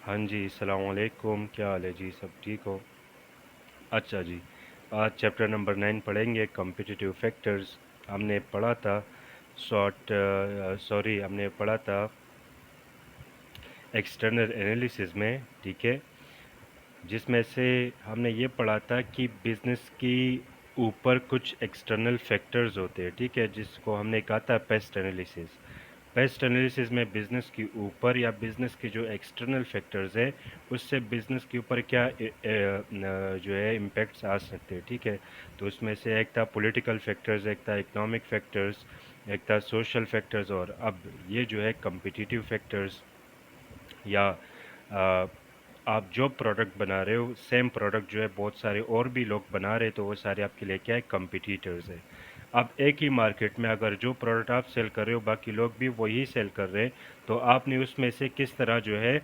हाँ जी, अस्सलाम वालेकुम। क्या हाल है जी? सब ठीक हो? अच्छा जी, आज चैप्टर नंबर 9 पढ़ेंगे कॉम्पिटिटिव फैक्टर्स। हमने पढ़ा था हमने पढ़ा था एक्सटर्नल एनालिसिस में, ठीक है, जिसमें से हमने ये पढ़ा था कि बिजनेस की ऊपर कुछ एक्सटर्नल फैक्टर्स होते हैं, ठीक है, जिसको हमने कहा था पेस्ट एनालिसिस। पेस्ट एनालिसिस में बिजनेस के ऊपर या बिजनेस के जो एक्सटर्नल फैक्टर्स है उससे बिजनेस के ऊपर क्या जो है इम्पैक्ट्स आ सकते हैं, ठीक है। तो उसमें से एक था पॉलिटिकल फैक्टर्स, एक था इकोनॉमिक फैक्टर्स, एक था सोशल फैक्टर्स, और अब ये जो है कम्पिटिटिव फैक्टर्स, या आ, आप जो प्रोडक्ट बना रहे हो सेम प्रोडक्ट जो है बहुत सारे और भी लोग बना रहे, तो वो सारे आपके लिए क्या है, कम्पिटिटर्स है। अब एक ही मार्केट में अगर जो प्रोडक्ट आप सेल कर रहे हो बाकी लोग भी वही सेल कर रहे हैं, तो आपने उसमें से किस तरह जो है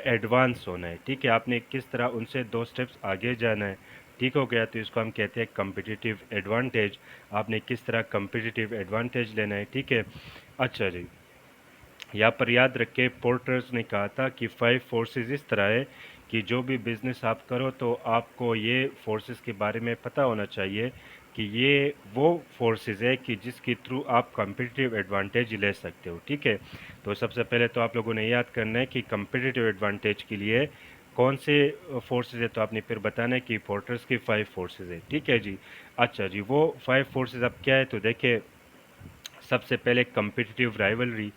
एडवांस होना है, ठीक है, आपने किस तरह उनसे 2 स्टेप्स आगे जाना है। ठीक हो गया, तो इसको हम कहते हैं कम्पिटिटिव एडवांटेज। आपने किस तरह कम्पिटिटिव एडवांटेज लेना है, ठीक है। अच्छा जी, यहाँ पर याद रखें पोर्टर्स ने कहा था कि 5 फोर्सेस इस तरह है कि जो भी बिजनेस आप करो तो आपको ये फोर्सेस के बारे में पता होना चाहिए कि ये वो फोर्सेस है कि जिसके थ्रू आप कम्पिटिटिव एडवांटेज ले सकते हो, ठीक है। तो सबसे पहले तो आप लोगों ने याद करना है कि कम्पिटिटिव एडवांटेज के लिए कौन से फोर्सेस है, तो आपने फिर बताना है कि पोर्टर्स की 5 फोर्सेस है, ठीक है जी। अच्छा जी, वो 5 फोर्सेस अब क्या है, तो देखिए, सबसे पहले कम्पिटिटिव राइवलरी,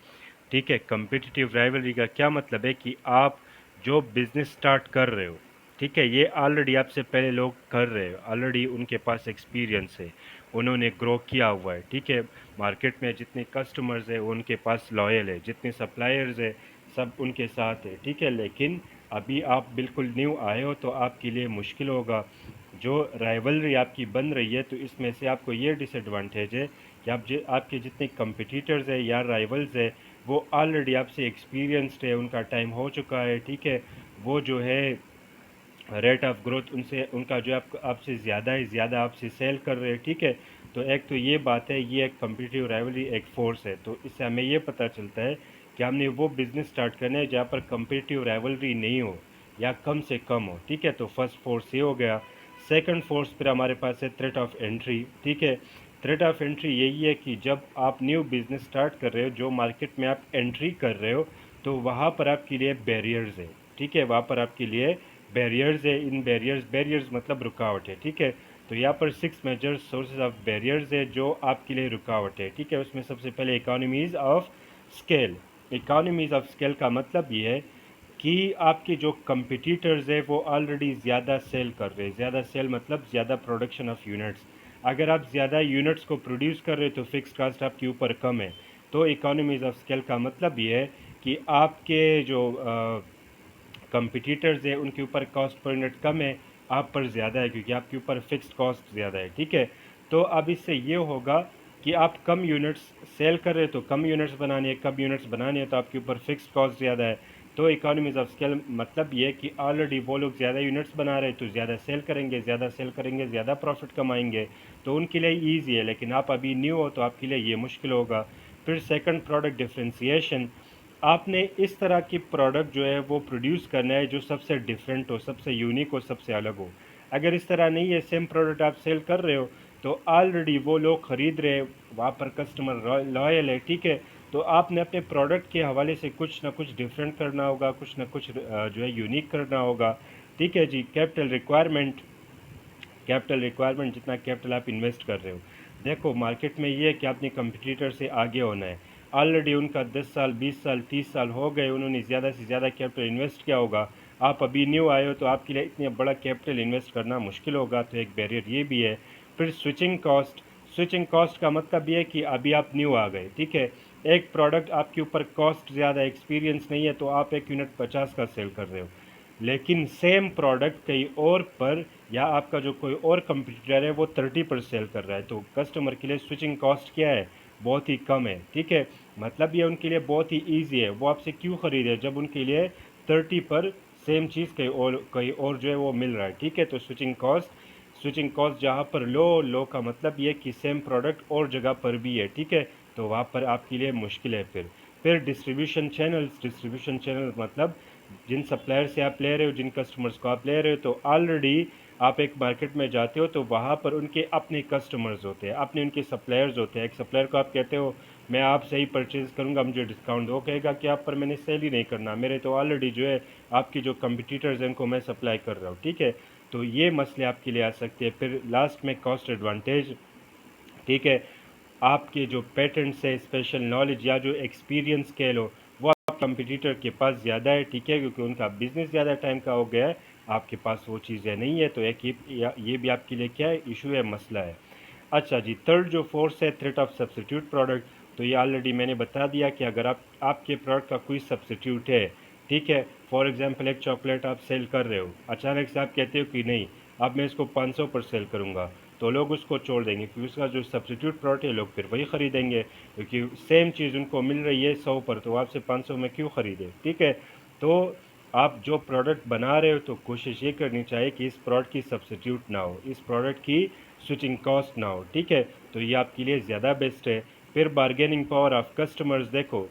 ठीक है। कम्पिटिटिव राइवलरी का क्या मतलब है कि आप जो बिजनेस स्टार्ट कर रहे हो, ठीक है, ये ऑलरेडी आपसे पहले लोग कर रहे हो, ऑलरेडी उनके पास एक्सपीरियंस है, उन्होंने ग्रो किया हुआ है, ठीक है। मार्केट में जितने कस्टमर्स है उनके पास लॉयल है, जितने सप्लायर्स है सब उनके साथ है, ठीक है। लेकिन अभी आप बिल्कुल न्यू आए हो तो आपके लिए मुश्किल होगा। जो राइवलरी आपकी बन रही है तो इसमें से आपको ये डिसएडवांटेज है कि आपके जितने कंपटीटर्स है या राइवल्स है वो ऑलरेडी आपसे एक्सपीरियंस्ड है, उनका टाइम हो चुका है, ठीक है। वो जो है रेट ऑफ ग्रोथ उनसे उनका जो आपसे ज़्यादा है, ज़्यादा आपसे सेल कर रहे हैं, ठीक है। तो एक तो ये बात है, ये एक कम्पिटिटिव राइवलरी एक फोर्स है, तो इससे हमें ये पता चलता है कि हमने वो बिज़नेस स्टार्ट करना है जहाँ पर कम्पिटिटिव राइवलरी नहीं हो या कम से कम हो, ठीक है। तो फर्स्ट फोर्स ये हो गया। सेकंड फोर्स फिर हमारे पास है थ्रेट ऑफ एंट्री, ठीक है। थ्रेट ऑफ एंट्री यही है कि जब आप न्यू बिजनेस स्टार्ट कर रहे हो, जो मार्केट में आप एंट्री कर रहे हो, तो वहाँ पर आपके लिए बैरियर्स है, ठीक है, वहाँ पर आपके लिए बैरियर्स है। इन बैरियर्स मतलब रुकावट है, ठीक है। तो यहाँ पर 6 मेजर सोर्सेज ऑफ बैरियर्स है जो आपके लिए रुकावट है, ठीक है। उसमें सबसे पहले economies of scale. Economies of scale का मतलब ये है कि आपके जो कंपिटिटर्स है वो ऑलरेडी ज़्यादा सेल कर रहे हैं। ज़्यादा सेल मतलब ज़्यादा प्रोडक्शन ऑफ यूनिट्स। अगर आप ज़्यादा यूनिट्स को प्रोड्यूस कर रहे हो तो फिक्स कास्ट आपके ऊपर कम है। तो इकोनॉमीज ऑफ स्केल का मतलब ये है कि आपके जो कंपिटिटर्स है उनके ऊपर कॉस्ट पर यूनिट कम है, आप पर ज़्यादा है क्योंकि आपके ऊपर फिक्स्ड कॉस्ट ज़्यादा है, ठीक है। तो अब इससे ये होगा कि आप कम यूनिट्स सेल कर रहे हो तो कम यूनिट्स बनाने हैं, कम यूनिट्स बनाने हैं तो आपके ऊपर फिक्स्ड कॉस्ट ज़्यादा है। तो इकोनॉमीज ऑफ स्केल मतलब ये कि ऑलरेडी वो लोग ज़्यादा यूनिट्स बना रहे हैं तो ज़्यादा सेल करेंगे, ज़्यादा सेल करेंगे ज़्यादा प्रॉफिट कमाएंगे, तो उनके लिए ईजी है। लेकिन आप अभी न्यू हो तो आपके लिए ये मुश्किल होगा। फिर सेकंड प्रोडक्ट डिफ्रेंसिएशन। आपने इस तरह की प्रोडक्ट जो है वो प्रोड्यूस करना है जो सबसे डिफरेंट हो, सबसे यूनिक हो, सबसे अलग हो। अगर इस तरह नहीं है, सेम प्रोडक्ट आप सेल कर रहे हो तो ऑलरेडी वो लोग ख़रीद रहे हैं, वहाँ पर कस्टमर लॉयल है, ठीक है। तो आपने अपने प्रोडक्ट के हवाले से कुछ ना कुछ डिफरेंट करना होगा, कुछ ना कुछ जो है यूनिक करना होगा, ठीक है जी। कैपिटल रिक्वायरमेंट जितना कैपिटल आप इन्वेस्ट कर रहे हो, देखो मार्केट में ये है कि आपने कंपटीटर से आगे होना है। ऑलरेडी उनका 10 साल 20 साल 30 साल हो गए, उन्होंने ज़्यादा से ज़्यादा कैपिटल इन्वेस्ट किया होगा। आप अभी न्यू आए हो तो आपके लिए इतने बड़ा कैपिटल इन्वेस्ट करना मुश्किल होगा, तो एक बैरियर ये भी है। फिर स्विचिंग कॉस्ट। स्विचिंग कॉस्ट का मतलब ये है कि अभी आप न्यू आ गए, ठीक है। एक प्रोडक्ट आपके ऊपर कॉस्ट ज़्यादा, एक्सपीरियंस नहीं है, तो आप एक यूनिट 50 का सेल कर रहे हो। लेकिन सेम प्रोडक्ट कहीं और पर या आपका जो कोई और कंपटीटर है वो 30 पर सेल कर रहा है, तो कस्टमर के लिए स्विचिंग कॉस्ट क्या है, बहुत ही कम है, ठीक है। मतलब ये उनके लिए बहुत ही ईजी है, वो आपसे क्यों ख़रीदे जब उनके लिए 30 पर सेम चीज़ कहीं और जो है वो मिल रहा है, ठीक है। तो स्विचिंग कॉस्ट जहाँ पर लो का मतलब ये कि सेम प्रोडक्ट और जगह पर भी है, ठीक है। तो वहाँ पर आपके लिए मुश्किल है। फिर डिस्ट्रीब्यूशन चैनल्स। डिस्ट्रीब्यूशन चैनल मतलब जिन सप्लायर से आप ले रहे हो, जिन कस्टमर्स को आप ले रहे हो, तो ऑलरेडी आप एक मार्केट में जाते हो तो वहाँ पर उनके अपने कस्टमर्स होते हैं, अपने उनके सप्लायर्स होते हैं। एक सप्लायर को आप कहते हो मैं आपसे ही परचेज़ करूँगा, मुझे डिस्काउंट दो, कहेगा कि आप पर मैंने सेल ही नहीं करना, मेरे तो ऑलरेडी जो है आपकी जो कंपटीटर्स हैं उनको मैं सप्लाई कर रहा हूँ, ठीक है। तो ये मसले आपके लिए आ सकते हैं। फिर लास्ट में कॉस्ट एडवांटेज, ठीक है। आपके जो पेटेंट्स है, स्पेशल नॉलेज या जो एक्सपीरियंस कह लो, वो आप कंपटीटर के पास ज़्यादा है, ठीक है, क्योंकि उनका बिजनेस ज़्यादा टाइम का हो गया है, आपके पास वो चीज़ें नहीं है। तो एक ये भी आपके लिए क्या है, इशू है, मसला है। अच्छा जी, थर्ड जो फोर्स है, थ्रेट ऑफ सब्सिट्यूट प्रोडक्ट। तो ये ऑलरेडी मैंने बता दिया कि अगर आपके प्रोडक्ट का कोई सब्सिट्यूट है, ठीक है, फॉर एग्जांपल एक चॉकलेट आप सेल कर रहे हो, अचानक से आप कहते हो कि नहीं, अब मैं इसको 500 पर सेल करूँगा, तो लोग उसको छोड़ देंगे, क्योंकि उसका जो सब्सिट्यूट प्रोडक्ट है लोग फिर वही ख़रीदेंगे, क्योंकि सेम चीज़ उनको मिल रही है 100 पर, तो आपसे 500 में क्यों ख़रीदे, ठीक है। तो आप जो प्रोडक्ट बना रहे हो तो कोशिश ये करनी चाहिए कि इस प्रोडक्ट की सब्सिट्यूट ना हो, इस प्रोडक्ट की स्विचिंग कॉस्ट ना हो, ठीक है। तो ये आपके लिए ज़्यादा बेस्ट है। फिर बार्गेनिंग पावर ऑफ कस्टमर्स, देखो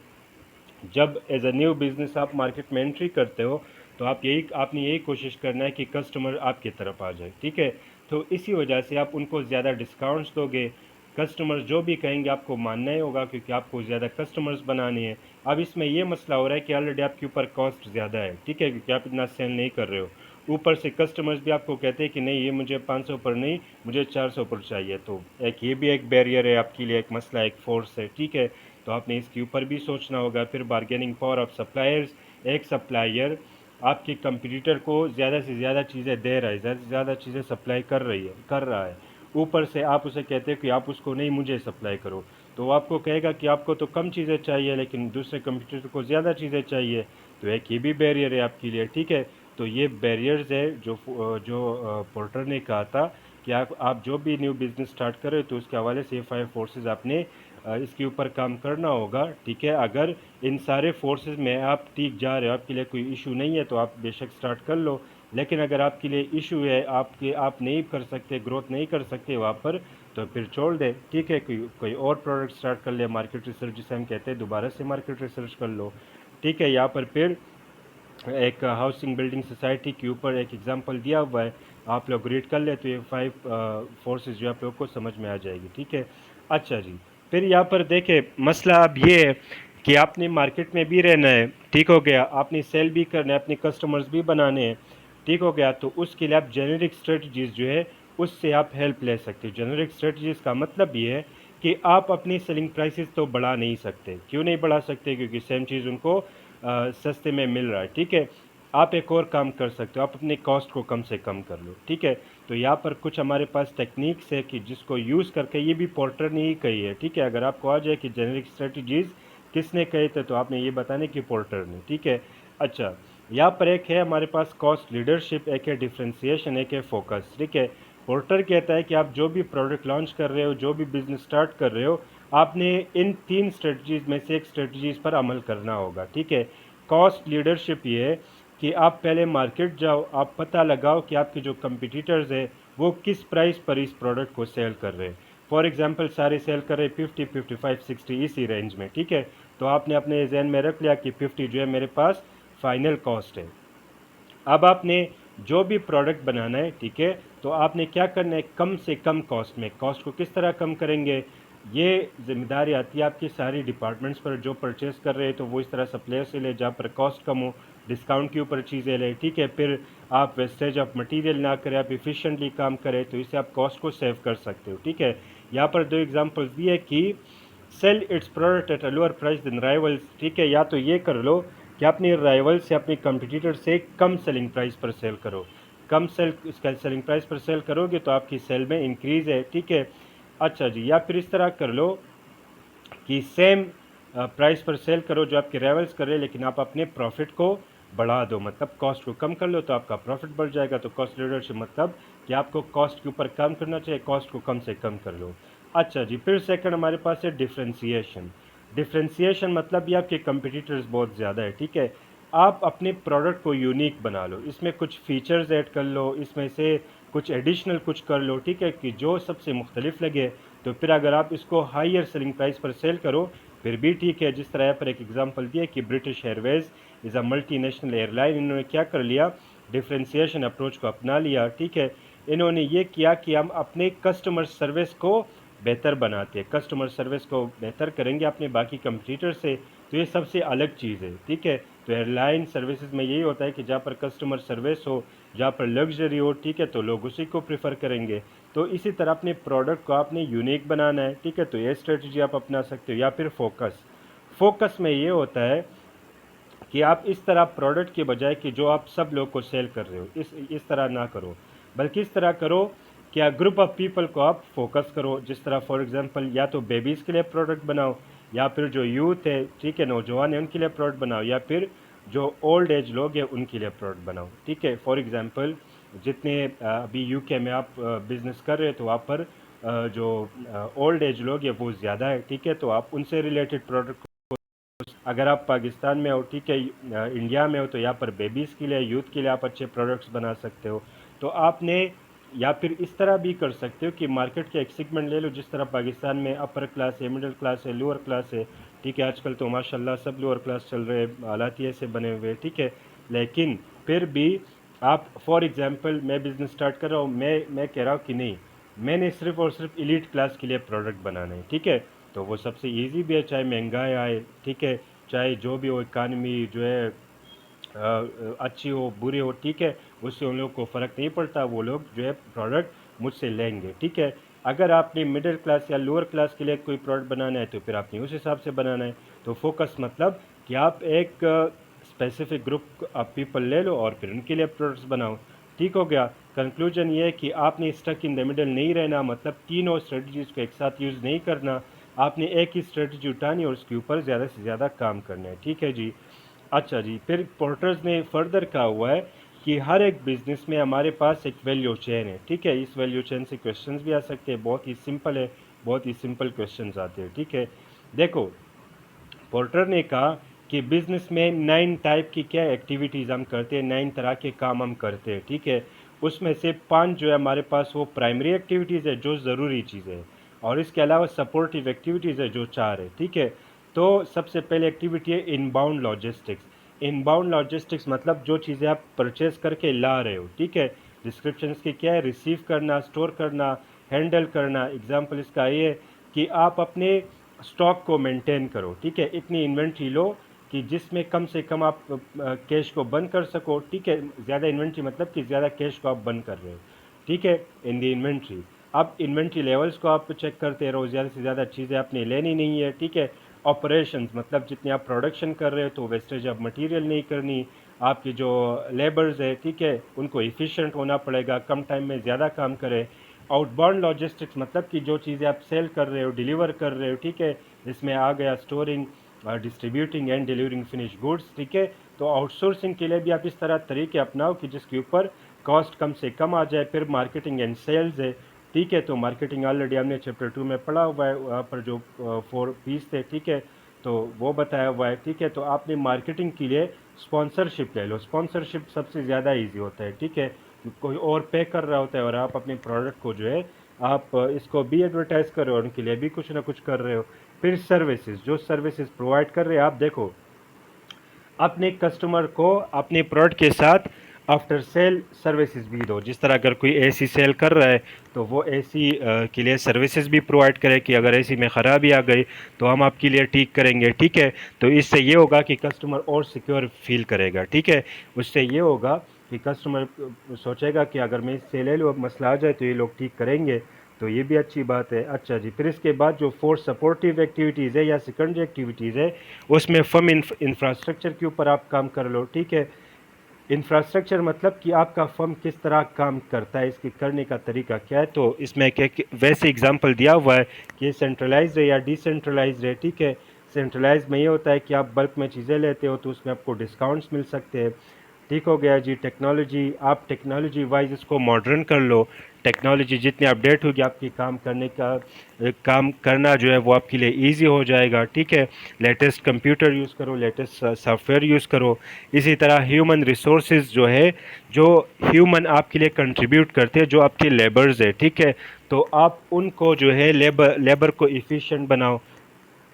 जब एज अ न्यू बिज़नेस आप मार्केट में एंट्री करते हो तो आपने यही कोशिश करना है कि कस्टमर आपकी तरफ आ जाए, ठीक है। तो इसी वजह से आप उनको ज़्यादा डिस्काउंट्स दोगे, कस्टमर्स जो भी कहेंगे आपको मानना ही होगा, क्योंकि आपको ज़्यादा कस्टमर्स बनाने हैं। अब इसमें ये मसला हो रहा है कि ऑलरेडी आपके ऊपर कॉस्ट ज़्यादा है, ठीक है, क्योंकि आप इतना सेल नहीं कर रहे हो, ऊपर से कस्टमर्स भी आपको कहते हैं कि नहीं ये मुझे 500 पर नहीं, मुझे 400 पर चाहिए। तो एक ये भी एक बैरियर है आपके लिए, एक मसला, एक फोर्स है, ठीक है। तो आपने इसके ऊपर भी सोचना होगा। फिर बार्गेनिंग पावर ऑफ सप्लायर्स, एक सप्लायर आपके कंपटीटर को ज़्यादा से ज़्यादा चीज़ें दे रहा है, ज़्यादा से ज़्यादा चीज़ें सप्लाई कर रहा है, ऊपर से आप उसे कहते हो कि आप उसको नहीं मुझे सप्लाई करो, तो वो आपको कहेगा कि आपको तो कम चीज़ें चाहिए लेकिन दूसरे कंपटीटर को ज़्यादा चीज़ें चाहिए। तो एक ये भी बैरियर है आपके लिए, ठीक है। तो ये बैरियर्स है जो पोर्टर ने कहा था कि आप जो भी न्यू बिज़नेस स्टार्ट करें तो उसके हवाले से ये 5 फोर्सेस आपने इसके ऊपर काम करना होगा, ठीक है। अगर इन सारे फोर्सेस में आप ठीक जा रहे हो, आपके लिए कोई इशू नहीं है, तो आप बेशक स्टार्ट कर लो। लेकिन अगर आपके लिए इशू है, आप नहीं कर सकते, ग्रोथ नहीं कर सकते वहाँ पर, तो फिर छोड़ दें, ठीक है, कोई और प्रोडक्ट स्टार्ट कर ले, मार्केट रिसर्च जिसे हम कहते हैं, दोबारा से मार्केट रिसर्च कर लो, ठीक है। यहाँ पर फिर एक हाउसिंग बिल्डिंग सोसाइटी के ऊपर एक एग्जांपल दिया हुआ है, आप लोग रीड कर ले तो ये 5 फोर्सेस जो आप लोग को समझ में आ जाएगी, ठीक है। अच्छा जी, फिर यहाँ पर देखे मसला अब ये है कि आपने मार्केट में भी रहना है, ठीक हो गया, आपने सेल भी करना है, अपने कस्टमर्स भी बनाने हैं, ठीक हो गया। तो उसके लिए आप जेनेरिक स्ट्रेटजीज जो है उससे आप हेल्प ले सकते हो। जेनेरिक स्ट्रेटजीज का मतलब ये है कि आप अपनी सेलिंग प्राइसेस तो बढ़ा नहीं सकते। क्यों नहीं बढ़ा सकते? क्योंकि सेम चीज़ उनको सस्ते में मिल रहा है, ठीक है। आप एक और काम कर सकते हो, आप अपने कॉस्ट को कम से कम कर लो, ठीक है। तो यहाँ पर कुछ हमारे पास टेक्निक्स है कि जिसको यूज़ करके, ये भी पोर्टर ने ही कही है, ठीक है। अगर आपको आ जाए कि जेनेरिक स्ट्रेटजीज किसने कहे थे, तो आपने ये बताने कि पोर्टर ने, ठीक है। अच्छा, यहाँ पर एक है हमारे पास कॉस्ट लीडरशिप, एक है डिफ्रेंसिएशन, एक है फोकस, ठीक है। पोर्टर कहता है कि आप जो भी प्रोडक्ट लॉन्च कर रहे हो, जो भी बिजनेस स्टार्ट कर रहे हो, आपने इन 3 स्ट्रेटजीज में से एक स्ट्रेटजीज पर अमल करना होगा, ठीक है। कॉस्ट लीडरशिप ये है कि आप पहले मार्केट जाओ, आप पता लगाओ कि आपके जो कंपटीटर्स हैं वो किस प्राइस पर इस प्रोडक्ट को सेल कर रहे हैं। फॉर एग्जांपल सारे सेल कर रहे हैं 50, 55, 60 इसी रेंज में, ठीक है। तो आपने अपने जहन में रख लिया कि 50 जो है मेरे पास फाइनल कॉस्ट है। अब आपने जो भी प्रोडक्ट बनाना है, ठीक है, तो आपने क्या करना है, कम से कम कॉस्ट में। कॉस्ट को किस तरह कम करेंगे, ये जिम्मेदारी आती है आपकी सारी डिपार्टमेंट्स पर। जो परचेस कर रहे हैं तो वो इस तरह सप्लायर से ले जहाँ पर कॉस्ट कम हो, डिस्काउंट के ऊपर चीज़ें लें, ठीक है। फिर आप वेस्टेज ऑफ मटेरियल ना करें, आप इफ़िशिएंटली काम करें, तो इससे आप कॉस्ट को सेव कर सकते हो, ठीक है। यहाँ पर 2 एग्जांपल्स दिए कि sell its product at a lower price than rivals, ठीक है। या तो ये कर लो कि अपने राइवल से, अपने कंपटीटर से कम सेलिंग प्राइस पर सेल करो। कम सेलिंग प्राइस पर सेल करोगे तो आपकी सेल में इंक्रीज़ है, ठीक है। अच्छा जी, या फिर इस तरह कर लो कि सेम प्राइस पर सेल करो जो आपके राइवल्स कर रहे हैं, लेकिन आप अपने प्रॉफिट को बढ़ा दो, मतलब कॉस्ट को कम कर लो तो आपका प्रॉफिट बढ़ जाएगा। तो कॉस्ट लीडरशिप मतलब कि आपको कॉस्ट के ऊपर काम करना चाहिए, कॉस्ट को कम से कम कर लो। अच्छा जी, फिर सेकंड हमारे पास है डिफ्रेंसिएशन। डिफ्रेंसिएशन मतलब ये आपके कंपटीटर्स बहुत ज़्यादा है, ठीक है। आप अपने प्रोडक्ट को यूनिक बना लो, इसमें कुछ फीचर्स ऐड कर लो, इसमें से कुछ एडिशनल कुछ कर लो, ठीक है, कि जो सबसे मुख्तलिफ लगे। तो फिर अगर आप इसको हायर सेलिंग प्राइस पर सेल करो फिर भी ठीक है। जिस तरह पर एक एग्जांपल दिया कि British Airways is a multinational airline. इन्होंने क्या कर लिया, डिफ्रेंशिएशन अप्रोच को अपना लिया, ठीक है। इन्होंने ये किया कि हम अपने कस्टमर सर्विस को बेहतर बनाते हैं, कस्टमर सर्विस को बेहतर करेंगे अपने बाकी कंपटीटर से, तो ये सबसे अलग चीज़ है, ठीक है। तो एयरलाइन सर्विसेज में यही होता है कि जहाँ पर कस्टमर सर्विस हो, जहाँ पर लग्जरी हो, ठीक है, तो लोग उसी को प्रेफर करेंगे। तो इसी तरह अपने प्रोडक्ट को आपने यूनिक बनाना है, ठीक है, तो ये स्ट्रेटजी आप अपना सकते हो। या फिर फोकस में ये होता है कि आप इस तरह प्रोडक्ट के बजाय कि जो आप सब लोग को सेल कर रहे हो, इस तरह ना करो, बल्कि इस तरह करो कि ग्रुप ऑफ पीपल को आप फोकस करो। जिस तरह फॉर एग्जांपल या तो बेबीज़ के लिए प्रोडक्ट बनाओ, या फिर जो यूथ है, ठीक है, नौजवान है, उनके लिए प्रोडक्ट बनाओ, या फिर जो ओल्ड एज लोग हैं उनके लिए प्रोडक्ट बनाओ, ठीक है। फॉर एग्जांपल जितने अभी यूके में आप बिज़नेस कर रहे हो तो वहाँ पर जो ओल्ड एज लोग हैं वो ज़्यादा है, ठीक है, तो आप उनसे रिलेटेड प्रोडक्ट, अगर आप पाकिस्तान में हो, ठीक है, इंडिया में हो, तो यहाँ पर बेबीज़ के लिए, यूथ के लिए आप अच्छे प्रोडक्ट्स बना सकते हो। तो आपने या फिर इस तरह भी कर सकते हो कि मार्केट के एक सेगमेंट ले लो, जिस तरह पाकिस्तान में अपर क्लास है, मिडिल क्लास है, लोअर क्लास है, ठीक है। आजकल तो माशाल्लाह सब लोअर क्लास चल रहे हैं, हालात ये से बने हुए, ठीक है। लेकिन फिर भी आप फॉर एग्जांपल मैं बिज़नेस स्टार्ट कर रहा हूँ, मैं कह रहा हूँ कि नहीं, मैंने सिर्फ और सिर्फ एलीट क्लास के लिए प्रोडक्ट बनाना है, ठीक है। तो वो सबसे ईजी भी है, चाहे महंगाई आए, ठीक है, चाहे जो भी हो, इकानमी जो है अच्छी हो बुरी हो, ठीक है, उससे उन लोगों को फ़र्क नहीं पड़ता, वो लोग जो है प्रोडक्ट मुझसे लेंगे, ठीक है। अगर आपने मिडिल क्लास या लोअर क्लास के लिए कोई प्रोडक्ट बनाना है तो फिर आपने उस हिसाब से बनाना है। तो फोकस मतलब कि आप एक स्पेसिफिक ग्रुप ऑफ पीपल ले लो और फिर उनके लिए प्रोडक्ट्स बनाओ, ठीक हो गया। कंक्लूजन ये है कि आपने स्टक इन द मिडल नहीं रहना, मतलब तीनों स्ट्रेटजीज़ को एक साथ यूज़ नहीं करना, आपने एक ही स्ट्रेटजी उठानी और उसके ऊपर ज़्यादा से ज़्यादा काम करना है, ठीक है जी। अच्छा जी, फिर पोर्टर्स ने फर्दर कहा हुआ है कि हर एक बिज़नेस में हमारे पास एक वैल्यू चेन है, ठीक है। इस वैल्यू चेन से क्वेश्चंस भी आ सकते हैं, बहुत ही सिंपल है, बहुत ही सिंपल क्वेश्चंस आते हैं, ठीक है। देखो, पोर्टर ने कहा कि बिज़नेस में 9 टाइप की क्या एक्टिविटीज़ हम करते हैं, 9 तरह के काम हम करते हैं, ठीक है। उसमें से 5 जो है हमारे पास वो प्राइमरी एक्टिविटीज़ है जो ज़रूरी चीज़ है, और इसके अलावा सपोर्टिव एक्टिविटीज़ है जो 4 है, ठीक है। तो सबसे पहले एक्टिविटी है इनबाउंड लॉजिस्टिक्स। इनबाउंड लॉजिस्टिक्स मतलब जो चीज़ें आप परचेज करके ला रहे हो, ठीक है। डिस्क्रिप्शन इसकी क्या है, रिसीव करना, स्टोर करना, हैंडल करना। एग्जाम्पल इसका ये है कि आप अपने स्टॉक को मेंटेन करो, ठीक है, इतनी इन्वेंट्री लो कि जिसमें कम से कम आप कैश को बंद कर सको, ठीक है। ज़्यादा इन्वेंट्री मतलब कि ज़्यादा कैश को आप बंद कर रहे हो, ठीक है, इन दी इन्वेंट्री। अब इन्वेंट्री लेवल्स को आप चेक करते रहो, ज़्यादा से ज़्यादा चीज़ें आपने लेनी नहीं है, ठीक है। ऑपरेशंस मतलब जितने आप प्रोडक्शन कर रहे हो तो वेस्टेज ऑफ मटेरियल नहीं करनी, आपकी जो लेबर्स है, ठीक है, उनको इफ़िशिएंट होना पड़ेगा, कम टाइम में ज़्यादा काम करें। आउटबाउंड लॉजिस्टिक्स मतलब कि जो चीज़ें आप सेल कर रहे हो, डिलीवर कर रहे हो, ठीक है, इसमें आ गया storing, distributing and delivering finish goods, ठीक है। तो आउटसोर्सिंग के लिए भी आप इस तरह तरीके अपनाओ कि जिसके ऊपर कॉस्ट कम से कम आ जाए। फिर मार्केटिंग एंड सेल्स है, ठीक है, तो मार्केटिंग ऑलरेडी हमने चैप्टर 2 में पढ़ा हुआ है, वहाँ पर जो 4 पीस थे, ठीक है, तो वो बताया हुआ है, ठीक है। तो आपने मार्केटिंग के लिए स्पॉन्सरशिप ले लो, स्पॉन्सरशिप सबसे ज़्यादा ईजी होता है, ठीक है। कोई और पे कर रहा होता है और आप अपने प्रोडक्ट को जो है आप इसको भी एडवर्टाइज़ कर रहे हो, उनके लिए भी कुछ ना कुछ कर रहे हो। फिर सर्विसेज, जो सर्विसेज प्रोवाइड कर रहे हैं आप, देखो अपने कस्टमर को अपने प्रोडक्ट के साथ आफ्टर सेल सर्विसेज भी दो। जिस तरह अगर कोई एसी सेल कर रहा है तो वो एसी के लिए सर्विसेज भी प्रोवाइड करे कि अगर एसी में ख़राबी आ गई तो हम आपके लिए ठीक करेंगे, ठीक है। तो इससे ये होगा कि कस्टमर और सिक्योर फील करेगा, ठीक है। उससे ये होगा कि कस्टमर सोचेगा कि अगर मैं इससे ले लूँ, मसला आ जाए तो ये लोग ठीक करेंगे, तो ये भी अच्छी बात है। अच्छा जी, फिर इसके बाद जो 4 सपोर्टिव एक्टिविटीज़ है या सेकेंडरी एक्टिविटीज़ है, उसमें फर्म इंफ्रास्ट्रक्चर के ऊपर आप काम कर लो, ठीक है। इंफ्रास्ट्रक्चर मतलब कि आपका फर्म किस तरह काम करता है, इसके करने का तरीका क्या है। तो इसमें क्या वैसे एग्जांपल दिया हुआ है कि सेंट्रलाइज्ड है या डिसेंट्रलाइज्ड है, ठीक है। सेंट्रलाइज में ये होता है कि आप बल्क में चीज़ें लेते हो तो उसमें आपको डिस्काउंट्स मिल सकते हैं, ठीक हो गया जी। टेक्नोलॉजी, आप टेक्नोलॉजी वाइज इसको मॉडर्न कर लो, टेक्नोलॉजी जितनी अपडेट होगी आपकी काम करने का काम करना जो है वो आपके लिए इजी हो जाएगा, ठीक है। लेटेस्ट कंप्यूटर यूज़ करो, लेटेस्ट सॉफ्टवेयर यूज़ करो। इसी तरह ह्यूमन रिसोर्सेज जो है, जो ह्यूमन आपके लिए कंट्रीब्यूट करते हैं, जो आपके लेबर्स है, ठीक है, तो आप उनको जो है लेबर को इफ़िशिएंट बनाओ।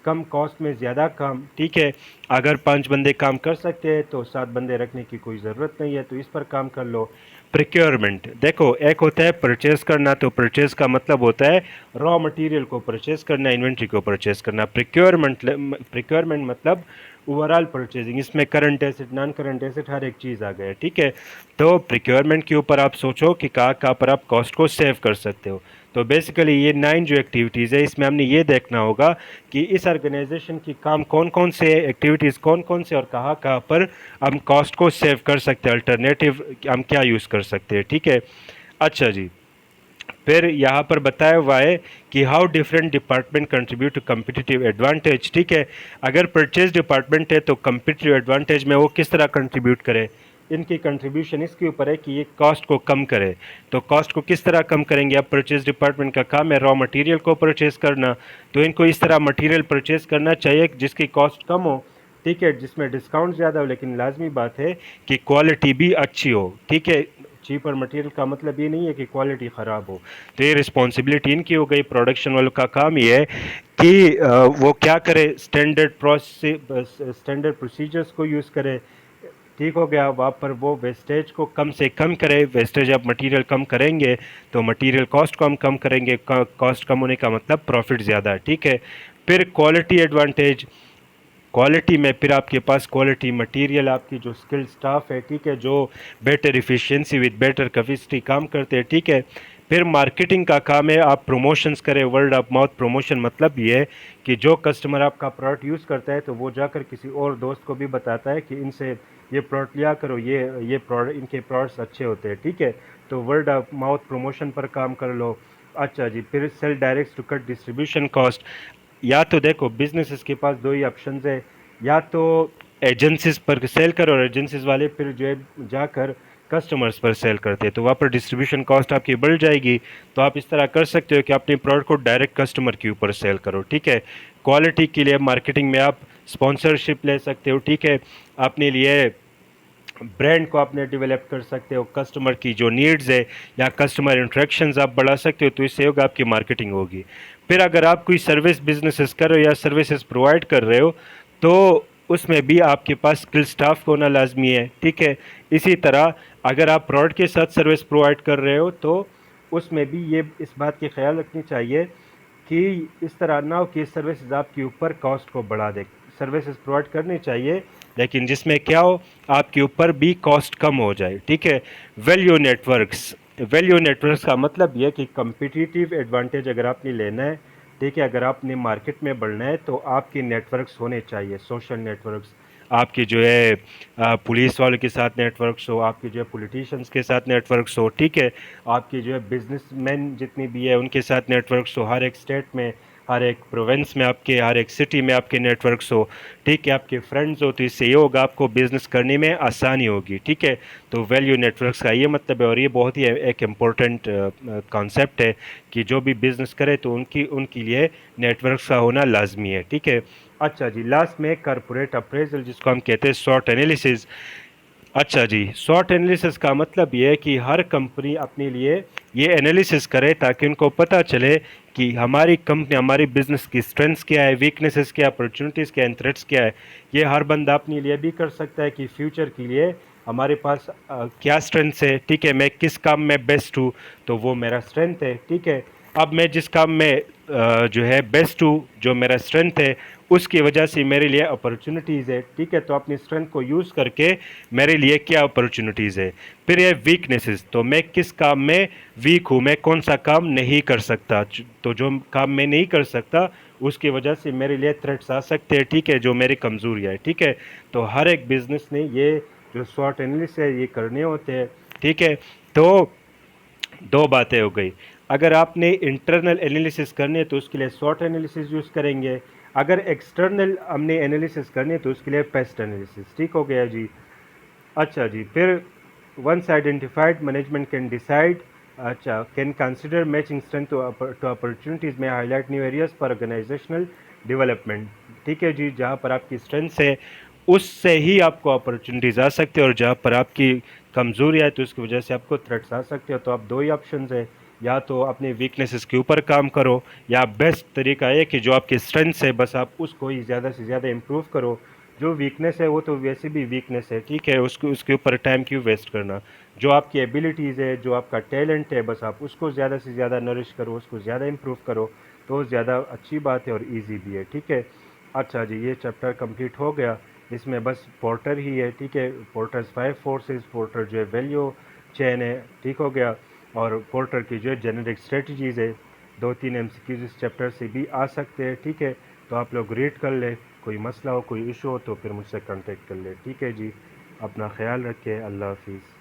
कम कॉस्ट में ज़्यादा काम, ठीक है। अगर 5 बंदे काम कर सकते हैं तो 7 बंदे रखने की कोई ज़रूरत नहीं है, तो इस पर काम कर लो। प्रिक्योरमेंट, देखो एक होता है परचेस करना, तो परचेस का मतलब होता है रॉ मटेरियल को परचेस करना, इन्वेंट्री को परचेस करना। प्रिक्योरमेंट मतलब ओवरऑल परचेजिंग, इसमें current asset, non current asset, हर एक चीज़ आ गया, ठीक है। तो प्रिक्योरमेंट के ऊपर आप सोचो कि कहाँ पर आप कॉस्ट को सेव कर सकते हो। तो बेसिकली ये 9 जो एक्टिविटीज़ है, इसमें हमने ये देखना होगा कि इस ऑर्गेनाइजेशन की काम कौन कौन से एक्टिविटीज़ कौन कौन से और कहाँ कहाँ पर हम कॉस्ट को सेव कर सकते हैं, अल्टरनेटिव हम क्या यूज़ कर सकते हैं, ठीक है। अच्छा जी, फिर यहाँ पर बताया हुआ है कि how different department contribute to competitive advantage, ठीक है। अगर परचेज डिपार्टमेंट है तो कम्पिटिटिव एडवांटेज में वो किस तरह कंट्रीब्यूट करे, इनकी कंट्रीब्यूशन इसके ऊपर है कि ये कॉस्ट को कम करे। तो कॉस्ट को किस तरह कम करेंगे, अब परचेज डिपार्टमेंट का काम है रॉ मटेरियल को परचेज करना, तो इनको इस तरह मटेरियल परचेज करना चाहिए जिसकी कॉस्ट कम हो, ठीक है, जिसमें डिस्काउंट ज़्यादा हो, लेकिन लाजमी बात है कि क्वालिटी भी अच्छी हो, ठीक है। चीपर मटेरियल का मतलब ये नहीं है कि क्वालिटी ख़राब हो। तो ये रिस्पॉन्सिबिलिटी इनकी हो गई। प्रोडक्शन वालों का काम ये है कि वो क्या करे, स्टैंडर्ड प्रोसीजर्स को यूज़ करे, ठीक हो गया। वहाँ पर वो वेस्टेज को कम से कम करे, वेस्टेज आप मटेरियल कम करेंगे तो मटेरियल कॉस्ट को हम कम करेंगे, कॉस्ट कम होने का मतलब प्रॉफिट ज़्यादा है, ठीक है। फिर क्वालिटी एडवांटेज, क्वालिटी में फिर आपके पास क्वालिटी मटेरियल, आपकी जो स्किल्ड स्टाफ है, ठीक है, जो better efficiency with better capacity काम करते हैं, ठीक है। फिर मार्केटिंग का काम है, आप प्रमोशंस करें, वर्ड ऑफ माउथ प्रमोशन, मतलब ये है कि जो कस्टमर आपका प्रोडक्ट यूज़ करता है तो वो जाकर किसी और दोस्त को भी बताता है कि इनसे ये प्रोडक्ट लिया करो, ये प्रोडक्ट, इनके प्रोडक्ट्स अच्छे होते हैं, ठीक है। तो वर्ड ऑफ माउथ प्रमोशन पर काम कर लो। अच्छा जी, फिर sell direct to cut distribution cost. या तो देखो बिजनेसेस के पास दो ही ऑप्शंस है, या तो एजेंसीज पर सेल करो और एजेंसीज वाले फिर जो है जाकर कस्टमर्स पर सेल करते हैं, तो वहाँ पर डिस्ट्रीब्यूशन कॉस्ट आपकी बढ़ जाएगी। तो आप इस तरह कर सकते हो कि अपने प्रोडक्ट को डायरेक्ट कस्टमर के ऊपर सेल करो, ठीक है। क्वालिटी के लिए मार्केटिंग में आप स्पॉन्सरशिप ले सकते हो, ठीक है। अपने लिए ब्रांड को आपने डेवलप कर सकते हो, कस्टमर की जो नीड्स है या कस्टमर इंट्रैक्शंस आप बढ़ा सकते हो, तो इससे होगा आपकी मार्केटिंग होगी। फिर अगर आप कोई सर्विस बिजनेसेस कर रहे हो या सर्विसेज प्रोवाइड कर रहे हो तो उसमें भी आपके पास स्किल स्टाफ होना लाजमी है, ठीक है। इसी तरह अगर आप प्रोडक्ट के साथ सर्विस प्रोवाइड कर रहे हो तो उसमें भी ये इस बात की ख्याल रखनी चाहिए कि इस तरह ना हो कि सर्विसेज आपके ऊपर कॉस्ट को बढ़ा दे। सर्विसेज प्रोवाइड करनी चाहिए लेकिन जिसमें क्या हो, आपके ऊपर भी कॉस्ट कम हो जाए, ठीक है। वैल्यू नेटवर्क्स का मतलब यह कि कम्पिटिटिव एडवांटेज अगर आपने लेना है, ठीक है, अगर आपने मार्केट में बढ़ना है तो आपके नेटवर्क्स होने चाहिए, सोशल नेटवर्क्स, आपके जो है पुलिस वालों के साथ नेटवर्क्स हो, आपके जो है पॉलिटिशियंस के साथ नेटवर्क्स हो, ठीक है, आपके जो है बिजनेसमैन जितनी भी है उनके साथ नेटवर्क्स हो, हर एक स्टेट में, हर एक प्रोविंस में आपके, हर एक सिटी में आपके नेटवर्क्स हो, ठीक है, आपके फ्रेंड्स हो, तो इससे ये होगा आपको बिज़नेस करने में आसानी होगी, ठीक है। तो वैल्यू नेटवर्क्स का ये मतलब है और ये बहुत ही एक इम्पोर्टेंट कॉन्सेप्ट है कि जो भी बिज़नेस करे तो उनके लिए नेटवर्क्स का होना लाजमी है, ठीक है। अच्छा जी, लास्ट में कॉरपोरेट अप्रेजल जिसको हम कहते हैं शॉर्ट एनालिसिस। अच्छा जी, शॉर्ट एनालिसिस का मतलब ये है कि हर कंपनी अपने लिए ये एनालिसिस करे ताकि उनको पता चले कि हमारी कंपनी, हमारी बिजनेस की स्ट्रेंथ्स क्या है, वीकनेसेस क्या है, अपॉर्चुनिटीज़ क्या है, थ्रेट्स क्या है। ये हर बंदा अपने लिए भी कर सकता है कि फ्यूचर के लिए हमारे पास क्या स्ट्रेंथ्स है, ठीक है, मैं किस काम में बेस्ट हूँ तो वो मेरा स्ट्रेंथ है, ठीक है। अब मैं जिस काम में जो है बेस्ट हूँ, जो मेरा स्ट्रेंथ है, उसकी वजह से मेरे लिए अपॉर्चुनिटीज़ है, ठीक है। तो अपनी स्ट्रेंथ को यूज़ करके मेरे लिए क्या अपॉर्चुनिटीज़ है। फिर ये वीकनेसेस, तो मैं किस काम में वीक हूँ, मैं कौन सा काम नहीं कर सकता, तो जो काम मैं नहीं कर सकता उसकी वजह से मेरे लिए थ्रेट्स आ सकते हैं, ठीक है, जो मेरी कमज़ोरियाँ है, ठीक है। तो हर एक बिज़नेस ने ये जो शॉर्ट एनालिसिस है ये करने होते हैं, ठीक है। तो दो बातें हो गई, अगर आपने इंटरनल एनालिसिस करने तो उसके लिए शॉर्ट एनालिसिस यूज़ करेंगे, अगर एक्सटर्नल हमने एनालिसिस करनी तो उसके लिए पेस्ट एनालिसिस, ठीक हो गया जी। अच्छा जी, फिर once identified management can decide, अच्छा, can consider matching strength to opportunities में highlight new areas for organizational development, ठीक है जी। जहाँ पर आपकी स्ट्रेंथ्स है उससे ही आपको अपॉर्चुनिटीज़ आ सकते हैं और जहाँ पर आपकी कमज़ोरी है तो उसकी वजह से आपको थ्रेट्स आ सकते हो। तो आप दो ही ऑप्शन है या तो अपने वीकनेसेस के ऊपर काम करो, या बेस्ट तरीका है कि जो आपकी स्ट्रेंथ्स है बस आप उसको ही ज़्यादा से ज़्यादा इम्प्रूव करो। जो वीकनेस है वो तो वैसे भी वीकनेस है, ठीक है, उसको उसके ऊपर टाइम क्यों वेस्ट करना। जो आपकी एबिलिटीज़ है, जो आपका टैलेंट है, बस आप उसको ज़्यादा से ज़्यादा नरिश करो, उसको ज़्यादा इम्प्रूव करो, तो ज़्यादा अच्छी बात है और ईजी भी है, ठीक है। अच्छा जी, ये चैप्टर कंप्लीट हो गया। इसमें बस पोर्टर ही है, ठीक है, पोर्टर्स 5 फोर्सेस, पोर्टर जो है वैल्यू चेन है, ठीक हो गया। और पोर्टर की जो है जेनेरिक स्ट्रेटजीज़ है। 2-3 एमसीक्यूज इस चैप्टर से भी आ सकते हैं, ठीक है। तो आप लोग रीड कर ले, कोई मसला हो, कोई इशू हो तो फिर मुझसे कांटेक्ट कर ले, ठीक है जी। अपना ख्याल रखें, अल्लाह हाफिज़।